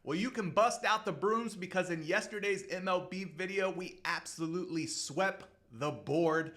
Well, you can bust out the brooms because in yesterday's MLB video, we absolutely swept the board,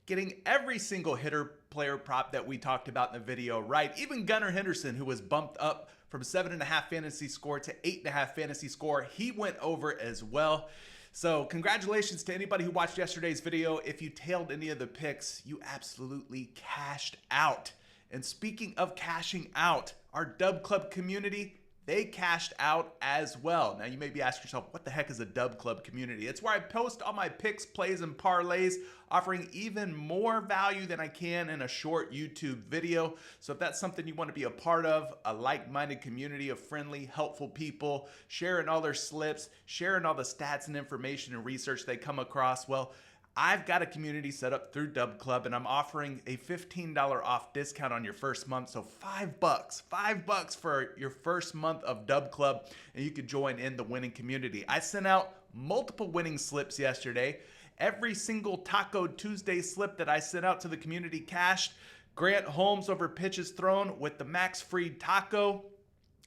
getting every single hitter player prop that we talked about in the video right. Even Gunnar Henderson, who was bumped up from 7.5 fantasy score to 8.5 fantasy score, he went over as well. So congratulations to anybody who watched yesterday's video. If you tailed any of the picks, you absolutely cashed out. And speaking of cashing out, our Dub Club community, they cashed out as well. Now you may be asking yourself, what the heck is a Dub Club community? It's where I post all my picks, plays, and parlays, offering even more value than I can in a short YouTube video. So if that's something you want to be a part of, a like-minded community of friendly, helpful people, sharing all their slips, sharing all the stats and information and research they come across, well, I've got a community set up through Dub Club, and I'm offering a $15 off discount on your first month. So $5 for your first month of Dub Club, and you can join in the winning community. I sent out multiple winning slips yesterday. Every single Taco Tuesday slip that I sent out to the community cashed. Grant Holmes over pitches thrown with the Max Fried Taco.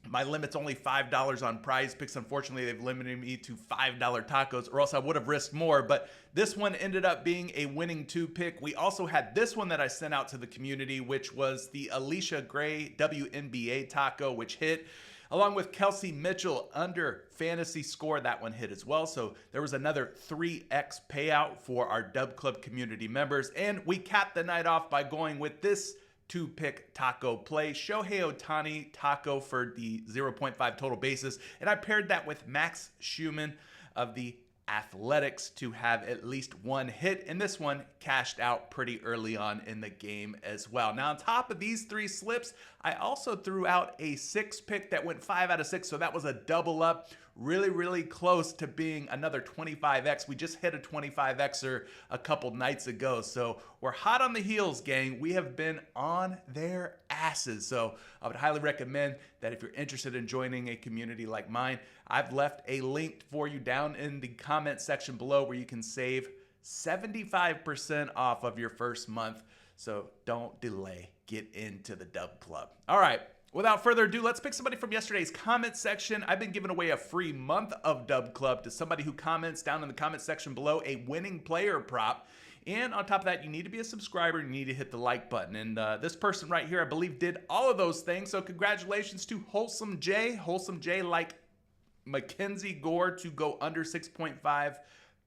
My limit's only $5 on PrizePicks. Unfortunately, they've limited me to $5 tacos, or else I would have risked more. But this one ended up being a winning 2-pick. We also had this one that I sent out to the community, which was the Alicia Gray WNBA taco, which hit, along with Kelsey Mitchell under fantasy score. That one hit as well. So there was another 3x payout for our Dub Club community members. And we capped the night off by going with this 2-pick taco play. Shohei Ohtani taco for the 0.5 total bases. And I paired that with Max Schumann of the Athletics to have at least one hit. And this one cashed out pretty early on in the game as well. Now, on top of these 3 slips, I also threw out a 6-pick that went 5 out of 6. So that was a double up. Really close to being another 25x. We just hit a 25xer a couple nights ago. So we're hot on the heels, gang. We have been on their asses. So I would highly recommend that if you're interested in joining a community like mine, I've left a link for you down in the comment section below where you can save 75% off of your first month. So don't delay. Get into the Dub Club. All right. Without further ado, let's pick somebody from yesterday's comment section. I've been giving away a free month of Dub Club to somebody who comments down in the comment section below a winning player prop. And on top of that, you need to be a subscriber. You need to hit the like button. And this person right here, I believe, did all of those things. So congratulations to Wholesome J. Wholesome J like Mackenzie Gore to go under 6.5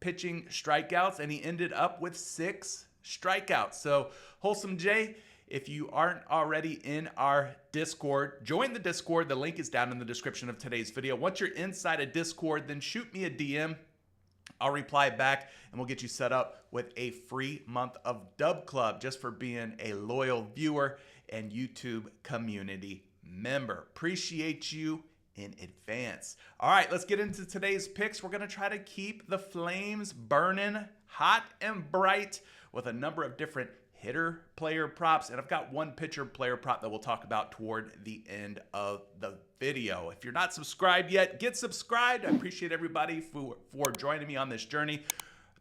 pitching strikeouts. And he ended up with 6 strikeouts. So Wholesome J, if you aren't already in our Discord, join the Discord. The link is down in the description of today's video. Once you're inside a Discord, then shoot me a DM. I'll reply back, and we'll get you set up with a free month of Dub Club just for being a loyal viewer and YouTube community member. Appreciate you in advance. All right, let's get into today's picks. We're going to try to keep the flames burning hot and bright with a number of different hitter player props, and I've got one pitcher player prop that we'll talk about toward the end of the video. If you're not subscribed yet, get subscribed. I appreciate everybody for joining me on this journey.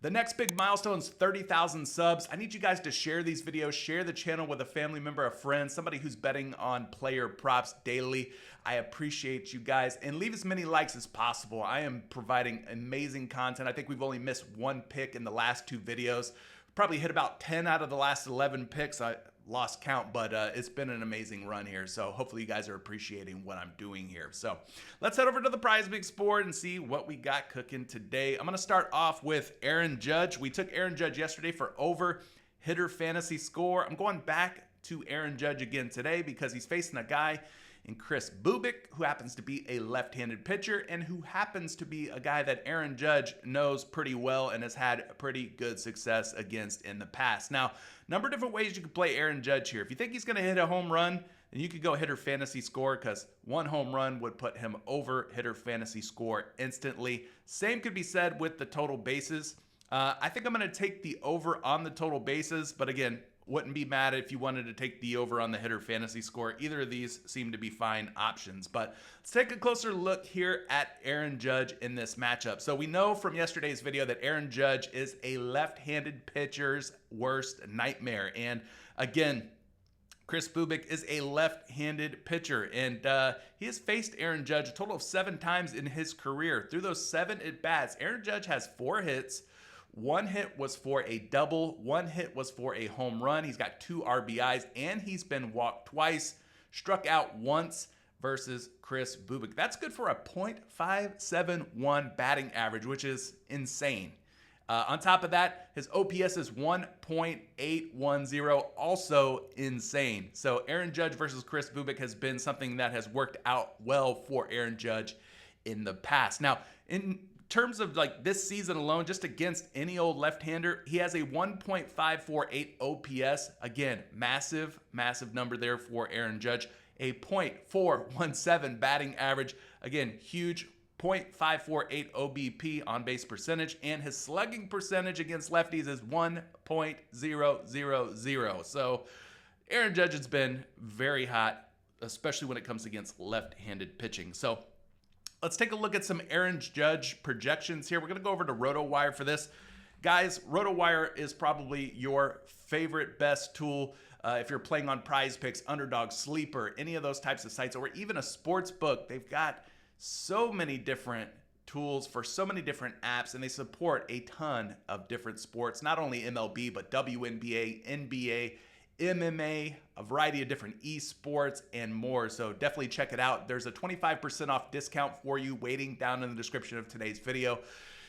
The next big milestone is 30,000 subs. I need you guys to share these videos, share the channel with a family member, a friend, somebody who's betting on player props daily. I appreciate you guys, and leave as many likes as possible. I am providing amazing content. I think we've only missed 1 pick in the last 2 videos. Probably hit about 10 out of the last 11 picks. I lost count, but it's been an amazing run here. So hopefully you guys are appreciating what I'm doing here. So let's head over to the PrizePicks board and see what we got cooking today. I'm going to start off with Aaron Judge. We took Aaron Judge yesterday for over hitter fantasy score. I'm going back to Aaron Judge again today because he's facing a guy in Chris Bubik, who happens to be a left-handed pitcher and who happens to be a guy that Aaron Judge knows pretty well and has had pretty good success against in the past. Now, number of different ways you can play Aaron Judge here. If you think he's going to hit a home run, then you could go hitter fantasy score because 1 home run would put him over hitter fantasy score instantly. Same could be said with the total bases. I think I'm going to take the over on the total bases, but again, wouldn't be mad if you wanted to take the over on the hitter fantasy score. Either of these seem to be fine options. But let's take a closer look here at Aaron Judge in this matchup. So we know from yesterday's video that Aaron Judge is a left-handed pitcher's worst nightmare. And again, Kris Bubic is a left-handed pitcher, and he has faced Aaron Judge a total of 7 times in his career. Through those 7 at-bats, Aaron Judge has 4 hits. 1 hit was for a double. 1 hit was for a home run. He's got 2 RBIs, and he's been walked twice, struck out once versus Kris Bubic. That's good for a .571 batting average, which is insane. On top of that, his OPS is 1.810, also insane. So Aaron Judge versus Kris Bubic has been something that has worked out well for Aaron Judge in the past. Now, in terms of like this season alone, just against any old left-hander, he has a 1.548 OPS. Again, massive number there for Aaron Judge. A .417 batting average. Again, huge. .548 OBP, on base percentage, and his slugging percentage against lefties is 1.000. So Aaron Judge has been very hot, especially when it comes against left-handed pitching. So let's take a look at some Aaron Judge projections here. We're going to go over to RotoWire for this. Guys, RotoWire is probably your favorite, best tool if you're playing on PrizePicks, Underdog, Sleeper, any of those types of sites, or even a sports book. They've got so many different tools for so many different apps, and they support a ton of different sports, not only MLB, but WNBA, NBA, MMA, a variety of different esports, and more. So definitely check it out. There's a 25% off discount for you waiting down in the description of today's video.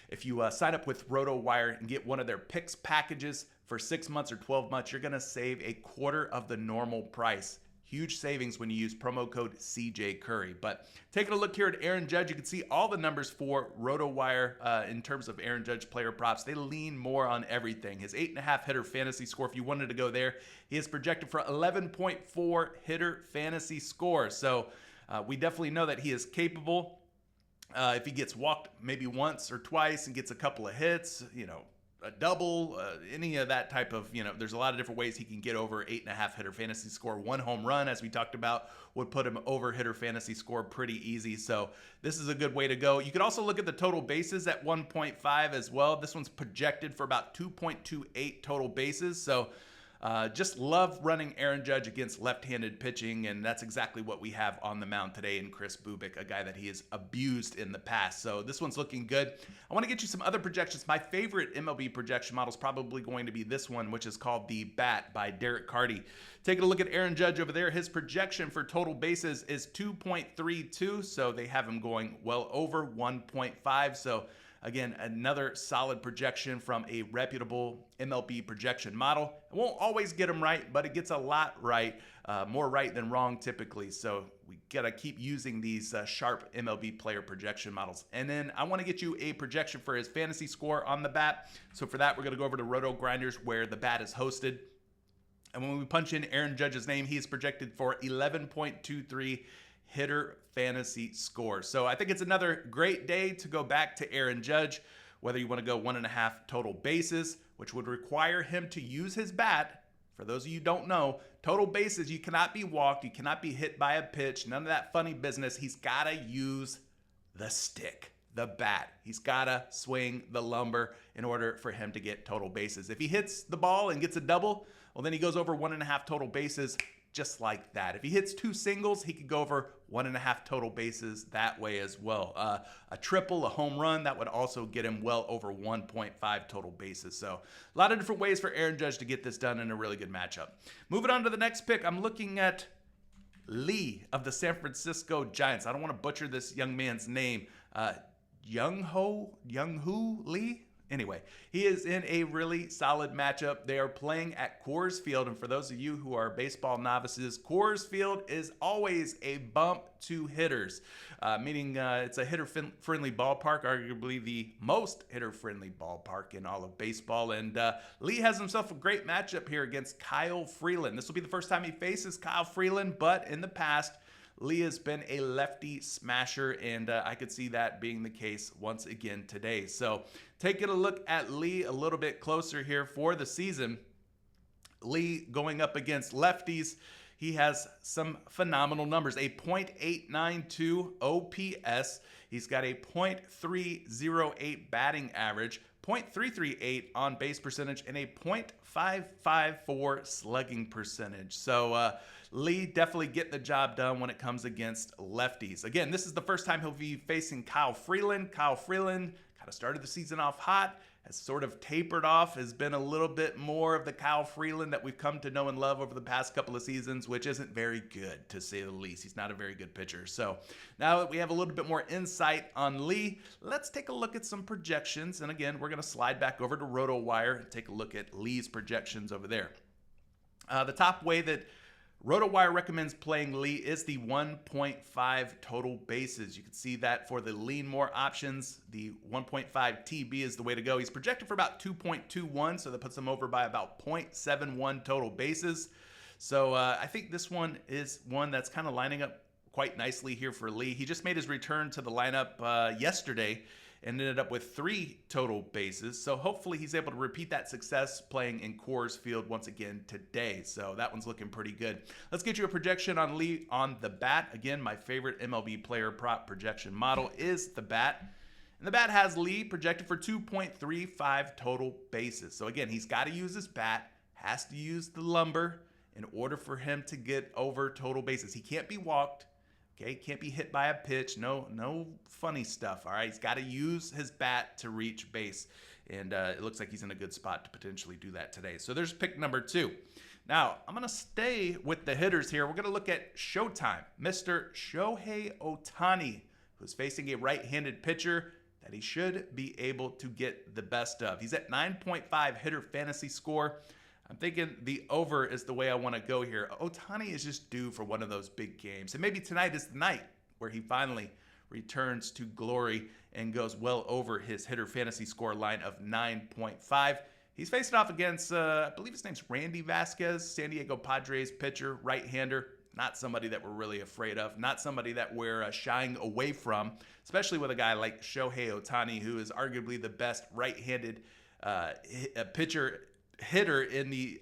If you sign up with RotoWire and get one of their picks packages for 6 months or 12 months, you're going to save a quarter of the normal price. Huge savings when you use promo code CJ Curry. But taking a look here at Aaron Judge, you can see all the numbers for RotoWire in terms of Aaron Judge player props. They lean more on everything. His 8.5 hitter fantasy score, if you wanted to go there, he is projected for 11.4 hitter fantasy score. So we definitely know that he is capable. If he gets walked maybe once or twice and gets a couple of hits, a double, any of that type of, there's a lot of different ways he can get over 8.5 hitter fantasy score. 1 home run, as we talked about, would put him over hitter fantasy score pretty easy. So this is a good way to go. You could also look at the total bases at 1.5 as well. This one's projected for about 2.28 total bases. So just love running Aaron Judge against left-handed pitching, and that's exactly what we have on the mound today in Kris Bubic, a guy that he has abused in the past. So this one's looking good. I want to get you some other projections. My favorite MLB projection model is probably going to be this one, which is called the Bat by Derek Carty. Taking a look at Aaron Judge over there, his projection for total bases is 2.32, so they have him going well over 1.5. So again, another solid projection from a reputable MLB projection model. It won't always get them right, but it gets a lot right, more right than wrong typically. So we got to keep using these sharp MLB player projection models. And then I want to get you a projection for his fantasy score on the Bat. So for that, we're going to go over to Roto Grinders, where the Bat is hosted. And when we punch in Aaron Judge's name, he is projected for 11.23 hitter fantasy score. So I think it's another great day to go back to Aaron Judge, whether you want to go 1.5 total bases, which would require him to use his bat. For those of you who don't know, total bases, you cannot be walked, you cannot be hit by a pitch, none of that funny business. He's got to use the stick, the bat. He's got to swing the lumber in order for him to get total bases. If he hits the ball and gets a double, well, then he goes over 1.5 total bases just like that. If he hits 2 singles, he could go over 1.5 total bases that way as well. A triple, a home run, that would also get him well over 1.5 total bases. So a lot of different ways for Aaron Judge to get this done in a really good matchup. Moving on to the next pick, I'm looking at Lee of the San Francisco Giants. I don't want to butcher this young man's name. Jung Hoo Lee? Anyway, he is in a really solid matchup. They are playing at Coors Field, and for those of you who are baseball novices, Coors Field is always a bump to hitters, meaning it's a hitter-friendly ballpark, arguably the most hitter-friendly ballpark in all of baseball. And Lee has himself a great matchup here against Kyle Freeland. This will be the first time he faces Kyle Freeland, but in the past, Lee has been a lefty smasher, and I could see that being the case once again today. So taking a look at Lee a little bit closer here for the season, Lee going up against lefties, he has some phenomenal numbers. A .892 OPS. He's got a .308 batting average, .338 on base percentage, and a .554 slugging percentage. So Lee definitely getting the job done when it comes against lefties. Again, this is the first time he'll be facing Kyle Freeland. Kyle Freeland kind of started the season off hot, has sort of tapered off, has been a little bit more of the Kyle Freeland that we've come to know and love over the past couple of seasons, which isn't very good, to say the least. He's not a very good pitcher. So now that we have a little bit more insight on Lee, let's take a look at some projections. And again, we're going to slide back over to RotoWire and take a look at Lee's projections over there. The top way that RotoWire recommends playing Lee is the 1.5 total bases. You can see that for the lean more options, the 1.5 TB is the way to go. He's projected for about 2.21, so that puts him over by about 0.71 total bases. So I think this one is one that's kind of lining up quite nicely here for Lee. He just made his return to the lineup yesterday and ended up with 3 total bases. So hopefully he's able to repeat that success playing in Coors Field once again today. So that one's looking pretty good. Let's get you a projection on Lee on the bat. Again, my favorite MLB player prop projection model is the bat. And the bat has Lee projected for 2.35 total bases. So again, he's got to use his bat, has to use the lumber in order for him to get over total bases. He can't be walked. Okay, can't be hit by a pitch. No funny stuff, all right? He's got to use his bat to reach base, and it looks like he's in a good spot to potentially do that today. So there's pick number 2. Now, I'm going to stay with the hitters here. We're going to look at Showtime, Mr. Shohei Ohtani, who's facing a right-handed pitcher that he should be able to get the best of. He's at 9.5 hitter fantasy score. I'm thinking the over is the way I want to go here. Ohtani is just due for one of those big games. And maybe tonight is the night where he finally returns to glory and goes well over his hitter fantasy score line of 9.5. He's facing off against, I believe his name's Randy Vasquez, San Diego Padres pitcher, right-hander. Not somebody that we're really afraid of. Not somebody that we're shying away from, especially with a guy like Shohei Ohtani, who is arguably the best right-handed hitter in the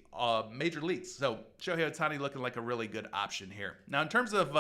major leagues. So Shohei Ohtani looking like a really good option here. Now, in terms of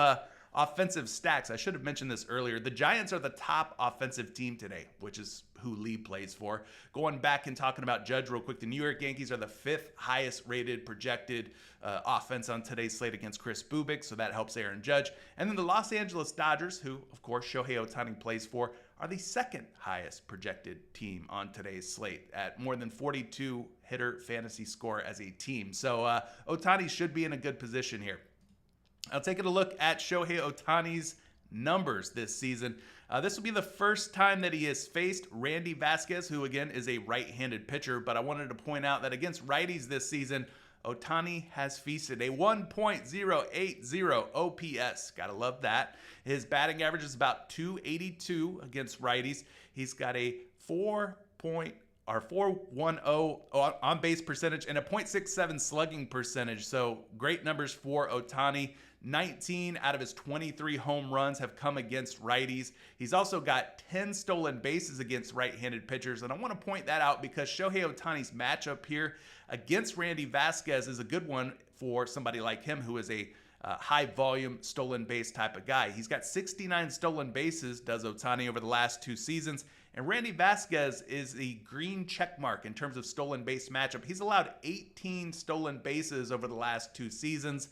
offensive stacks, I should have mentioned this earlier. The Giants are the top offensive team today, which is who Lee plays for. Going back and talking about Judge real quick, the New York Yankees are the 5th highest rated projected offense on today's slate against Chris Bubik, so that helps Aaron Judge. And then the Los Angeles Dodgers, who, of course, Shohei Ohtani plays for, are the 2nd highest projected team on today's slate at more than 42 hitter fantasy score as a team. So Ohtani should be in a good position here. I'll take a look at Shohei Ohtani's numbers this season. This will be the first time that he has faced Randy Vasquez, who again is a right-handed pitcher, but I wanted to point out that against righties this season, Ohtani has feasted a 1.080 OPS. Gotta love that. His batting average is about 282 against righties. He's got a 410 on base percentage and a .67 slugging percentage. So great numbers for Ohtani. 19 out of his 23 home runs have come against righties. He's also got 10 stolen bases against right-handed pitchers. And I want to point that out because Shohei Ohtani's matchup here against Randy Vasquez is a good one for somebody like him who is a high-volume stolen base type of guy. He's got 69 stolen bases, does Ohtani, over the last 2 seasons. And Randy Vasquez is the green check mark in terms of stolen base matchup. He's allowed 18 stolen bases over the last 2 seasons.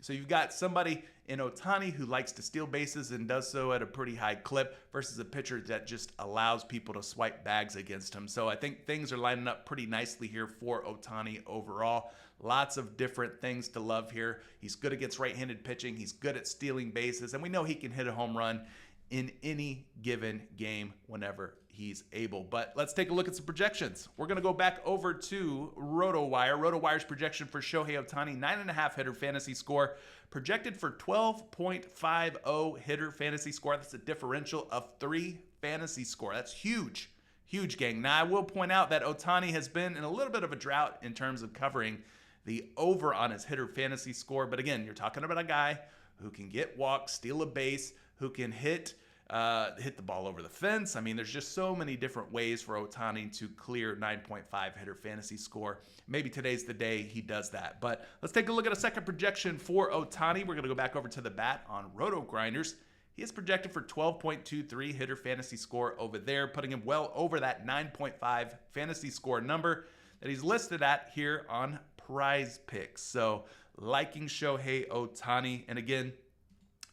So you've got somebody in Ohtani who likes to steal bases and does so at a pretty high clip versus a pitcher that just allows people to swipe bags against him. So I think things are lining up pretty nicely here for Ohtani overall. Lots of different things to love here. He's good against right-handed pitching. He's good at stealing bases. And we know he can hit a home run in any given game whenever he's able. But let's take a look at some projections. We're going to go back over to RotoWire. RotoWire's projection for Shohei Ohtani, 9.5 hitter fantasy score, projected for 12.50 hitter fantasy score. That's a differential of 3 fantasy score. That's huge. Huge, gang. Now, I will point out that Ohtani has been in a little bit of a drought in terms of covering the over on his hitter fantasy score. But again, you're talking about a guy who can get walks, steal a base, who can hit the ball over the fence. I mean, there's just so many different ways for Ohtani to clear 9.5 hitter fantasy score. Maybe today's the day he does that. But let's take a look at a second projection for Ohtani. We're going to go back over to the bat on Roto Grinders. He is projected for 12.23 hitter fantasy score over there, putting him well over that 9.5 fantasy score number that he's listed at here on PrizePicks. So liking Shohei Ohtani. And again,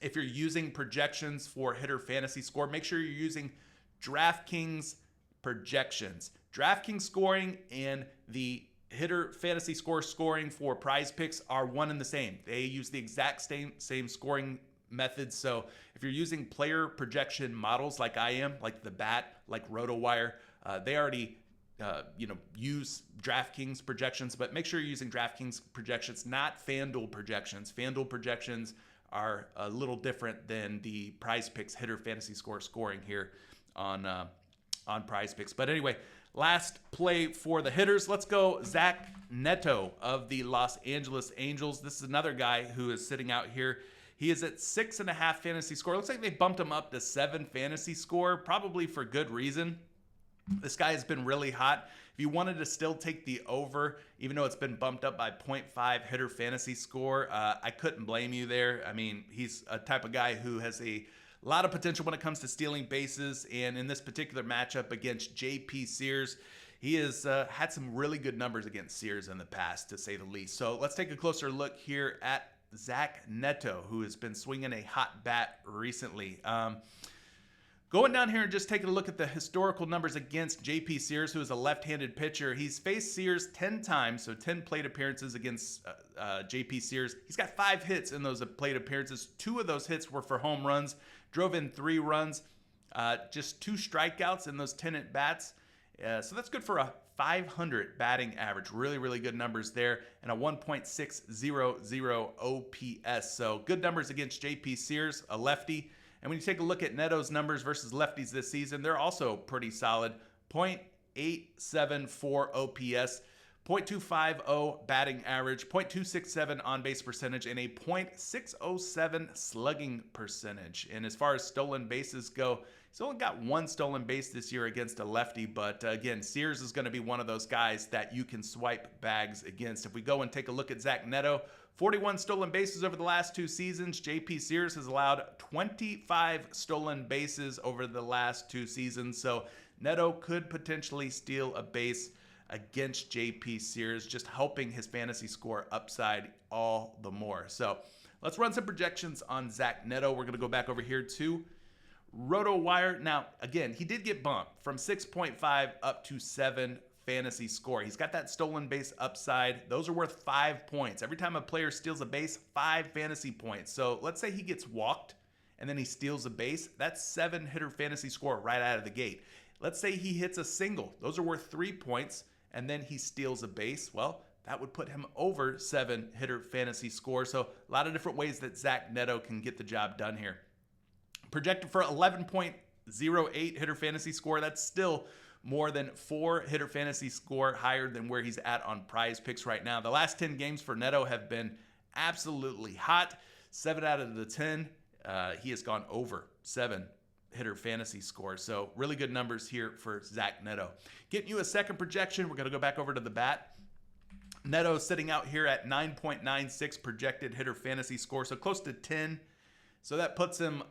if you're using projections for hitter fantasy score, make sure you're using DraftKings projections. DraftKings scoring and the hitter fantasy score scoring for PrizePicks are one and the same. They use the exact same scoring methods. So if you're using player projection models like I am, like the Bat, like RotoWire, they already use DraftKings projections, but make sure you're using DraftKings projections, not FanDuel projections. FanDuel projections are a little different than the PrizePicks hitter fantasy score scoring here on PrizePicks. But anyway, last play for the hitters. Let's go Zack Neto of the Los Angeles Angels. This is another guy who is sitting out here. He is at 6.5 fantasy score. Looks like they bumped him up to 7 fantasy score, probably for good reason. This guy has been really hot. If you wanted to still take the over, even though it's been bumped up by 0.5 hitter fantasy score, I couldn't blame you there. I mean, he's a type of guy who has a lot of potential when it comes to stealing bases. And in this particular matchup against J.P. Sears, he has had some really good numbers against Sears in the past, to say the least. So let's take a closer look here at Zack Neto, who has been swinging a hot bat recently. Going down here and just taking a look at the historical numbers against J.P. Sears, who is a left-handed pitcher. He's faced Sears 10 times, so 10 plate appearances against J.P. Sears. He's got 5 hits in those plate appearances. 2 of those hits were for home runs, drove in 3 runs, just 2 strikeouts in those 10 at-bats. So that's good for a 500 batting average. Really, really good numbers there, and a 1.600 OPS. So good numbers against J.P. Sears, a lefty. And when you take a look at Neto's numbers versus lefties this season, they're also pretty solid. 0.874 OPS, 0.250 batting average, 0.267 on-base percentage, and a 0.607 slugging percentage. And as far as stolen bases go, he's only got 1 stolen base this year against a lefty. But again, Sears is going to be one of those guys that you can swipe bags against. If we go and take a look at Zack Neto, 41 stolen bases over the last 2 seasons. J.P. Sears has allowed 25 stolen bases over the last 2 seasons. So Neto could potentially steal a base against J.P. Sears, just helping his fantasy score upside all the more. So let's run some projections on Zack Neto. We're going to go back over here to RotoWire. Now, again, he did get bumped from 6.5 up to 7 fantasy score. He's got that stolen base upside. Those are worth 5 points. Every time a player steals a base, 5 fantasy points. So let's say he gets walked and then he steals a base. That's 7 hitter fantasy score right out of the gate. Let's say he hits a single. Those are worth 3 points, and then he steals a base. Well, that would put him over 7 hitter fantasy score. So a lot of different ways that Zack Neto can get the job done here. Projected for 11.08 hitter fantasy score. That's still more than 4 hitter fantasy score higher than where he's at on PrizePicks right now. The last 10 games for Neto have been absolutely hot. 7 out of the 10, he has gone over 7 hitter fantasy score. So really good numbers here for Zack Neto. Getting you a second projection, we're going to go back over to the bat. Neto sitting out here at 9.96 projected hitter fantasy score, so close to 10. So that puts him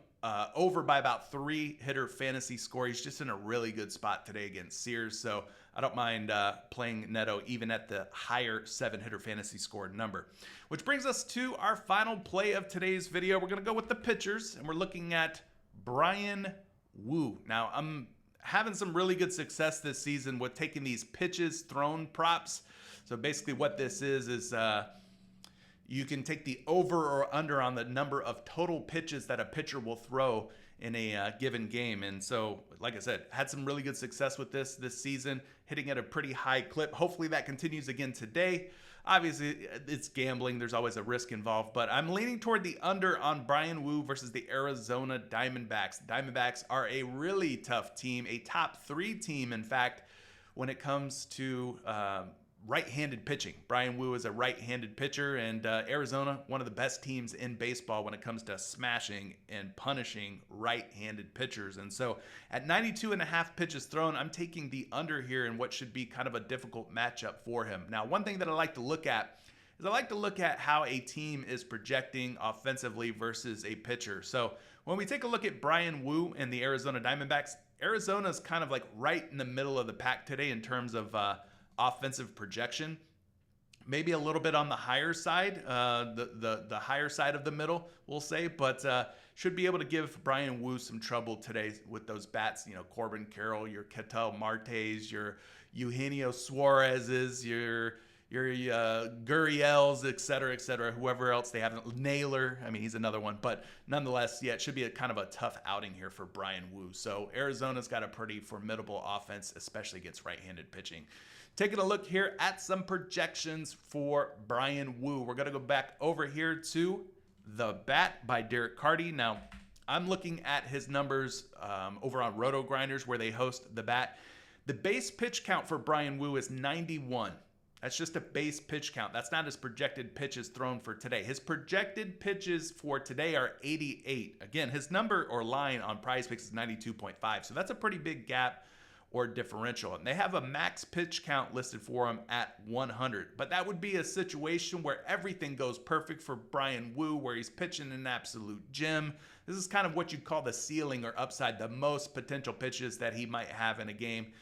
over by about 3 hitter fantasy score. He's just in a really good spot today against Sears, so I don't mind playing Neto even at the higher 7 hitter fantasy score number. Which brings us to our final play of today's video. We're going to go with the pitchers, and we're looking at Bryan Woo. Now, I'm having some really good success this season with taking these pitches thrown props. So basically what this is you can take the over or under on the number of total pitches that a pitcher will throw in a given game. And so, like I said, had some really good success with this season, hitting at a pretty high clip. Hopefully that continues again today. Obviously, it's gambling. There's always a risk involved, but I'm leaning toward the under on Bryan Woo versus the Arizona Diamondbacks. The Diamondbacks are a really tough team, a top 3 team, in fact, when it comes to right-handed pitching. Bryan Woo is a right-handed pitcher, and Arizona, one of the best teams in baseball when it comes to smashing and punishing right-handed pitchers. And so at 92.5 pitches thrown, I'm taking the under here in what should be kind of a difficult matchup for him. Now, one thing that I like to look at is I like to look at how a team is projecting offensively versus a pitcher. So When we take a look at Bryan Woo and the Arizona Diamondbacks, Arizona's kind of like right in the middle of the pack today in terms of offensive projection. Maybe a little bit on the higher side, the higher side of the middle, we'll say, but should be able to give Bryan Woo some trouble today with those bats. You know, Corbin Carroll, your Ketel Martes, your Eugenio Suarez's, your Gurriels, et cetera, whoever else they have. Naylor, I mean, he's another one. But nonetheless, yeah, it should be a kind of a tough outing here for Bryan Woo. So Arizona's got a pretty formidable offense, especially against right-handed pitching. Taking a look here at some projections for Bryan Woo. We're going to go back over here to The Bat by Derek Carty. Now, I'm looking at his numbers over on Roto Grinders where they host The Bat. The base pitch count for Bryan Woo is 91. That's just a base pitch count. That's not his projected pitches thrown for today. His projected pitches for today are 88. Again, his number or line on PrizePicks is 92.5. So that's a pretty big gap or differential. And they have a max pitch count listed for him at 100. But that would be a situation where everything goes perfect for Bryan Woo, where he's pitching an absolute gem. This is kind of what you'd call the ceiling or upside, the most potential pitches that he might have in a game.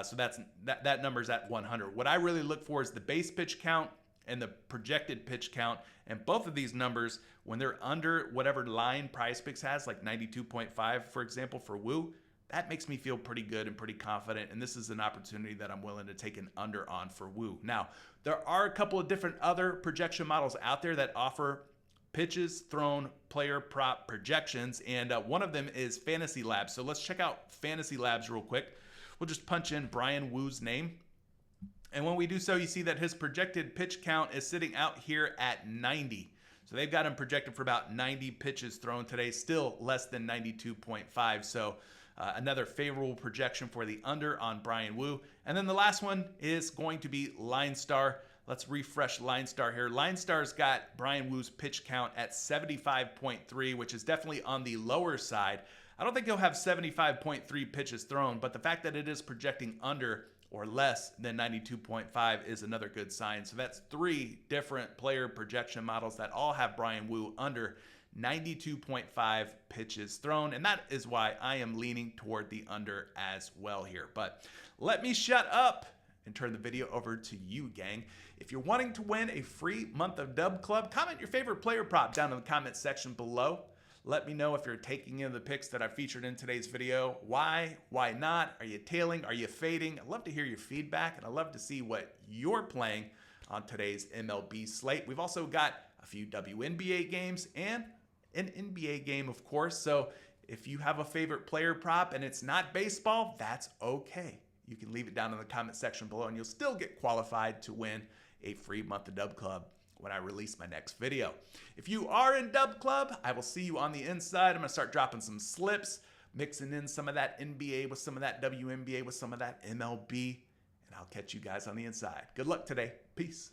So that number's at 100. What I really look for is the base pitch count and the projected pitch count. And both of these numbers, when they're under whatever line PrizePicks has, like 92.5, for example, for Woo, that makes me feel pretty good and pretty confident. And this is an opportunity that I'm willing to take an under on for Woo. Now, there are a couple of different other projection models out there that offer pitches thrown player prop projections. And one of them is Fantasy Labs. So let's check out Fantasy Labs real quick. We'll just punch in Bryan Woo's name. And when we do so, you see that his projected pitch count is sitting out here at 90. So they've got him projected for about 90 pitches thrown today, still less than 92.5. So another favorable projection for the under on Bryan Woo. And then the last one is going to be Line Star. Let's refresh Line Star here. Line Star's got Bryan Woo's pitch count at 75.3, which is definitely on the lower side. I don't think he'll have 75.3 pitches thrown, but the fact that it is projecting under or less than 92.5 is another good sign. So that's three different player projection models that all have Bryan Woo under 92.5 pitches thrown, and that is why I am leaning toward the under as well here. But let me shut up and turn the video over to you, gang. If you're wanting to win a free month of Dub Club, comment your favorite player prop down in the comment section below. Let me know if you're taking in the picks that I featured in today's video. Why? Why not? Are you tailing? Are you fading? I'd love to hear your feedback, and I'd love to see what you're playing on today's MLB slate. We've also got a few WNBA games and an NBA game, of course. So if you have a favorite player prop and it's not baseball, that's okay. You can leave it down in the comment section below, and you'll still get qualified to win a free month of Dub Club when I release my next video. If you are in Dub Club, I will see you on the inside. I'm going to start dropping some slips, mixing in some of that NBA with some of that WNBA with some of that MLB, and I'll catch you guys on the inside. Good luck today. Peace.